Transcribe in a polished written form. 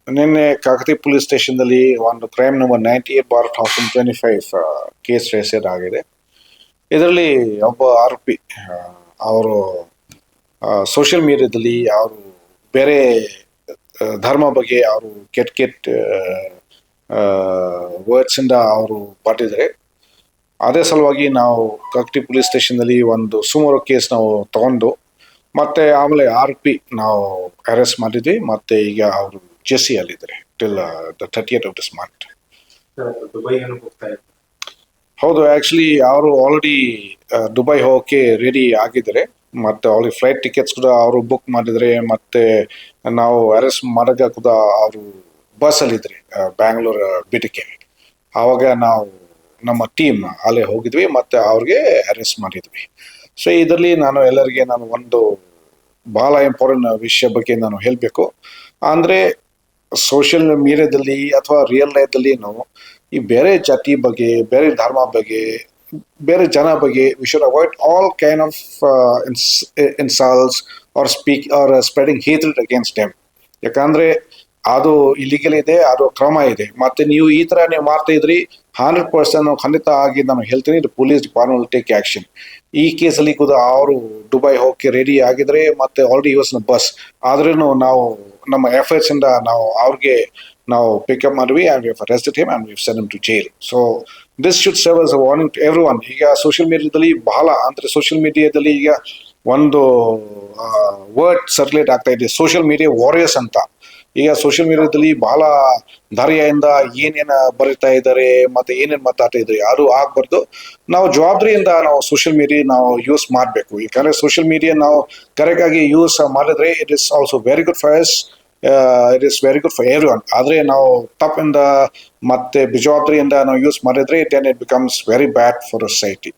ನಿನ್ನೆ ಕಾಕತಿ ಪೊಲೀಸ್ ಸ್ಟೇಷನ್ದಲ್ಲಿ ಒಂದು crime number 98/2025 case register ಆಗಿದೆ. ಇದರಲ್ಲಿ ಒಬ್ಬ ಆರೋಪಿ ಅವರು ಸೋಷಿಯಲ್ ಮೀಡಿಯಾದಲ್ಲಿ ಅವರು ಬೇರೆ ಧರ್ಮ ಬಗ್ಗೆ ಅವರು ಕೆಟ್ಟ ವರ್ಡ್ಸಿಂದ ಅವರು ಬರೆದಿದ್ದಾರೆ. ಅದೇ ಸಲುವಾಗಿ ನಾವು ಕಾಕತಿ ಪೊಲೀಸ್ ಸ್ಟೇಷನ್ದಲ್ಲಿ ಒಂದು ಸುಮಾರು ಕೇಸ್ ನಾವು ತಗೊಂಡು ಮತ್ತೆ ಆಮೇಲೆ ಆರೋಪಿ ನಾವು ಅರೆಸ್ಟ್ ಮಾಡಿದ್ವಿ. ಮತ್ತೆ ಈಗ ಅವರು ಜೆಸಿ ಅಲ್ಲಿದ್ದಾರೆ till the 30th of this month. ಹೌದು, ಆಕ್ಚುಲಿ ಅವರು ಆಲ್ರೆಡಿ ದುಬೈ ಹೋಗಕ್ಕೆ ರೆಡಿ ಆಗಿದ್ದಾರೆ. ಮತ್ತೆ ಆಲ್ರೆಡಿ ಫ್ಲೈಟ್ ಟಿಕೆಟ್ಸ್ ಕೂಡ ಅವರು ಬುಕ್ ಮಾಡಿದ್ರೆ. ಮತ್ತೆ ನಾವು ಅರೆಸ್ಟ್ ಮಾಡಾಗ ಕೂಡ ಅವರು ಬಸ್ ಅಲ್ಲಿದ್ರಿ ಬ್ಯಾಂಗ್ಳೂರ್ ಬಿಟಕ್ಕೆ. ಆವಾಗ ನಾವು ನಮ್ಮ ಟೀಮ್ ಅಲ್ಲೇ ಹೋಗಿದ್ವಿ ಮತ್ತೆ ಅವ್ರಿಗೆ ಅರೆಸ್ಟ್ ಮಾಡಿದ್ವಿ. ಸೊ ಇದರಲ್ಲಿ ನಾನು ಎಲ್ಲರಿಗೆ ಒಂದು ಬಹಳ ಇಂಪಾರ್ಟೆಂಟ್ ವಿಷಯ ಬಗ್ಗೆ ನಾನು ಹೇಳಬೇಕು. ಅಂದ್ರೆ ಸೋಷಿಯಲ್ ಮೀಡಿಯಾದಲ್ಲಿ ಅಥವಾ ರಿಯಲ್ ಲೈಫ್ದಲ್ಲಿ ನಾವು ಈ ಬೇರೆ ಜಾತಿ ಬಗ್ಗೆ, ಬೇರೆ ಧರ್ಮ ಬಗ್ಗೆ, ಬೇರೆ ಜನ ಬಗ್ಗೆ we should avoid all kind of insults R spreading hatred against them. ಯಾಕಂದ್ರೆ ಅದು ಇಲಿಗಲ್ ಇದೆ, ಅದು ಕ್ರಮ ಇದೆ. ಮತ್ತೆ ನೀವು ಈ ತರ ನೀವು ಮಾಡ್ತಾ ಇದ್ರಿ 100% ಖಂಡಿತ ಆಗಿ ನಾನು ಹೇಳ್ತೀನಿ, police department will take action. ಈ ಕೇಸಲ್ಲಿ ಕೂಡ ಅವರು ದುಬೈ ಹೋಗಕ್ಕೆ ರೆಡಿ ಆಗಿದ್ರೆ ಮತ್ತೆ ಆಲ್ರೆಡಿ ಯುಎಸ್ ಬಸ್ ಆದ್ರೂ ನಾವು ನಮ್ಮ ಎಫರ್ಟ್ಸ್ ಇಂದ ನಾವು ಅವ್ರಿಗೆ ನಾವು ಪಿಕಪ್ ಮಾಡಿದ್ವಿ and we have arrested him and we have sent him to jail. So this should serve as a warning to everyone. ಈಗ ಸೋಷಿಯಲ್ ಮೀಡಿಯಾದಲ್ಲಿ ಬಹಳ ಅಂದ್ರೆ ಸೋಷಿಯಲ್ ಮೀಡಿಯಾದಲ್ಲಿ ಈಗ ಒಂದು ವರ್ಡ್ ಸರ್ಕ್ಯುಲೇಟ್ ಆಗ್ತಾ ಇದೆ, ಸೋಷಿಯಲ್ ಮೀಡಿಯಾ ವಾರಿಯರ್ಸ್ ಅಂತ. ಈಗ ಸೋಷಿಯಲ್ ಮೀಡಿಯಾದಲ್ಲಿ ಬಹಳ ಧೈರ್ಯದಿಂದ ಏನೇನ ಬರೀತಾ ಇದ್ದಾರೆ ಮತ್ತೆ ಏನೇನ್ ಮಾತಾಡ್ತಾ ಇದ್ದಾರೆ ಯಾರು ಆಗ್ಬಾರ್ದು. ನಾವು ಜವಾಬ್ದಾರಿಯಿಂದ ನಾವು ಸೋಷಿಯಲ್ ಮೀಡಿಯಾ ನಾವು ಯೂಸ್ ಮಾಡಬೇಕು. ಯಾಕಂದ್ರೆ ಸೋಷಿಯಲ್ ಮೀಡಿಯಾ ನಾವು ಕರೆಕ್ಟ್ ಆಗಿ ಯೂಸ್ ಮಾಡಿದ್ರೆ it is also very good for us, it is very good for everyone. ಆದ್ರೆ ನಾವು ತಪ್ಪಿಂದ ಮತ್ತೆ ಬೇಜವಾಬ್ದಾರಿಯಿಂದ ನಾವು ಯೂಸ್ ಮಾಡಿದ್ರೆ then it becomes very bad for society.